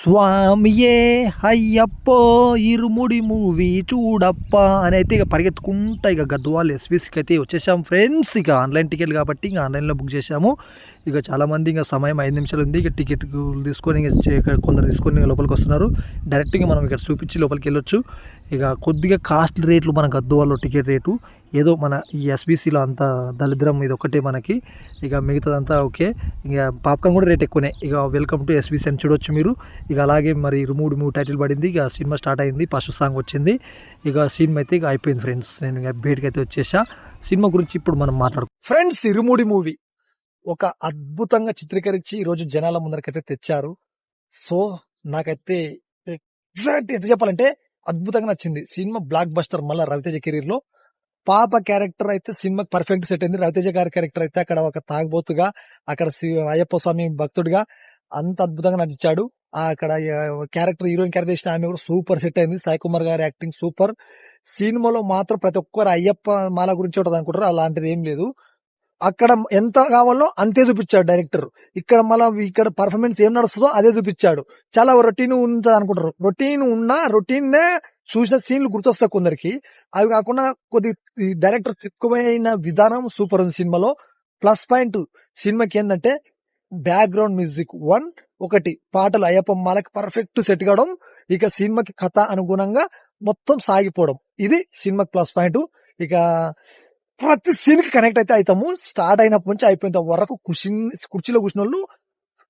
స్వామియే అయ్యప్పో ఇరుముడి మూవీ చూడప్ప అని అయితే ఇక పరిగెత్తుకుంటా ఇక గద్వాల్ ఎస్విసికి అయితే వచ్చేసాం ఫ్రెండ్స్. ఇక ఆన్లైన్ టికెట్లు కాబట్టి ఇక ఆన్లైన్లో బుక్ చేసాము. ఇక చాలామంది ఇంకా సమయం 5 నిమిషాలు ఉంది. ఇక టికెట్ తీసుకొని ఇక కొందరు తీసుకొని లోపలికి వస్తున్నారు. డైరెక్ట్గా మనం ఇక్కడ చూపించి లోపలికి వెళ్ళొచ్చు. ఇక కొద్దిగా కాస్ట్ రేట్లు మన గద్వాల్లో టికెట్ రేటు ఏదో మన ఈ ఎస్బీసీలో అంత దళిద్రం ఇది ఒకటే మనకి. ఇక మిగతాదంతా ఓకే. ఇక పాప్కార్న్ కూడా రేట్ ఎక్కువనే. ఇక వెల్కమ్ టు ఎస్బీసీ అని చూడొచ్చు మీరు. ఇక అలాగే మరి మూడు టైటిల్ పడింది. ఇక సినిమా స్టార్ట్ అయింది. ఫస్ట్ సాంగ్ వచ్చింది. ఇక సినిమా అయితే ఇక అయిపోయింది ఫ్రెండ్స్. నేను ఇక బయటకి అయితే వచ్చేసా. సినిమా గురించి ఇప్పుడు మనం మాట్లాడుకో ఫ్రెండ్స్. ఇరుముడి మూవీ ఒక అద్భుతంగా చిత్రీకరించి ఈరోజు జనాల ముందరకైతే తెచ్చారు. సో నాకైతే ఎగ్జాక్ట్ ఎంత చెప్పాలంటే అద్భుతంగా నచ్చింది సినిమా. Block buster. మళ్ళీ రవితేజ కెరీర్ లో పాప క్యారెక్టర్ అయితే సినిమాకి పర్ఫెక్ట్ సెట్ అయింది. రవితేజ గారి క్యారెక్టర్ అయితే అక్కడ ఒక తాగుబోతుగా, అక్కడ అయ్యప్ప స్వామి భక్తుడిగా అంత అద్భుతంగా నటించాడు. అక్కడ క్యారెక్టర్ హీరోయిన్ క్యారెక్టర్ చేసిన ఆమె కూడా సూపర్ సెట్ అయింది. సాయి కుమార్ గారి యాక్టింగ్ సూపర్. సినిమాలో మాత్రం ప్రతి ఒక్కరు అయ్యప్ప మాల గురించి ఉంటుంది అనుకుంటారు, అలాంటిది ఏం లేదు. అక్కడ ఎంత కావాలో అంతే చూపించాడు డైరెక్టర్. ఇక్కడ మళ్ళీ ఇక్కడ పర్ఫార్మెన్స్ ఏం నడుస్తుందో అదే చూపించాడు. చాలా రొటీన్ ఉంటుంది అనుకుంటారు. రొటీన్ ఉన్నా రొటీన్ నే చూసిన సీన్లు గుర్తొస్తాయి కొందరికి. అవి కాకుండా కొద్ది డైరెక్టర్ చిక్కువైన విధానం సూపర్ ఉంది సినిమాలో. ప్లస్ పాయింట్ సినిమాకి ఏంటంటే బ్యాక్గ్రౌండ్ మ్యూజిక్ ఒకటి పాటలు అయ్యప్ప మాలకి పర్ఫెక్ట్ సెట్ కావడం, ఇక సినిమాకి కథ అనుగుణంగా మొత్తం సాగిపోవడం, ఇది సినిమాకి ప్లస్ పాయింట్. ఇక ప్రతి సీన్ కి కనెక్ట్ అయితే అవుతాము. స్టార్ట్ అయినప్పటి నుంచి అయిపోయిన వరకు కుర్చీలో కూర్చున్న వాళ్ళు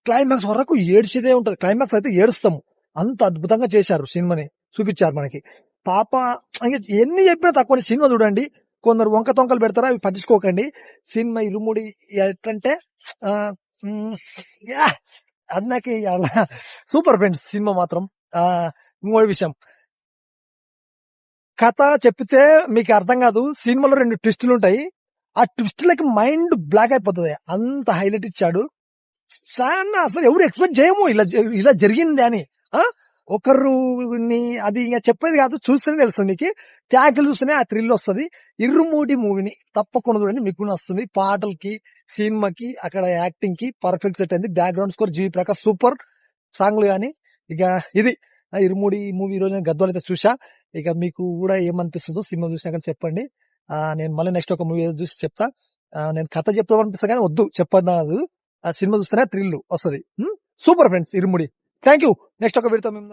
క్లైమాక్స్ వరకు ఏడ్చేదే ఉంటది. క్లైమాక్స్ అయితే ఏడుస్తాము. అంత అద్భుతంగా చేశారు సినిమాని, చూపించారు మనకి. పాప ఎన్ని చెప్పినా తక్కువ. సినిమా చూడండి. కొందరు వంక తొంకలు పెడతారా, అవి పట్టించుకోకండి. సినిమా ఇరుముడి ఎట్లంటే అది నాకు సూపర్ ఫ్రెండ్స్. సినిమా మాత్రం ఇంకో విషయం, కథ చెప్పితే మీకు అర్థం కాదు. సినిమాలో 2 ట్విస్టులు ఉంటాయి. ఆ ట్విస్టులకి మైండ్ బ్లాక్ అయిపోతుంది. అంత హైలైట్ ఇచ్చాడు. అసలు ఎవరు ఎక్స్పెక్ట్ చేయము ఇలా జరిగింది అని. ఒకరిని అది ఇంకా చెప్పేది కాదు, చూస్తేనే తెలుస్తుంది మీకు. ట్యాగులు చూస్తేనే ఆ థ్రిల్ వస్తుంది. ఇరుముడి మూవీని తప్పకుండా చూడండి, మీకు వస్తుంది. పాటలకి, సినిమాకి, అక్కడ యాక్టింగ్ కి పర్ఫెక్ట్ సెట్ అయింది. బ్యాక్గ్రౌండ్ స్కోర్ జీవి ప్రకాష్ సూపర్. సాంగ్లు కానీ ఇక ఇది ఇరుముడి మూవీ ఈ రోజు గద్వాలు అయితే చూసా. ఇక మీకు కూడా ఏమనిపిస్తుందో సినిమా చూసినాక చెప్పండి. నేను మళ్ళీ నెక్స్ట్ ఒక మూవీ చూసి చెప్తా. నేను కథ చెప్తాం అనిపిస్తా కానీ వద్దు చెప్పదు. ఆ సినిమా చూస్తేనే థ్రిల్ వస్తుంది. Super friends irumudi. Thank you. Next ఒక వీడితో మేము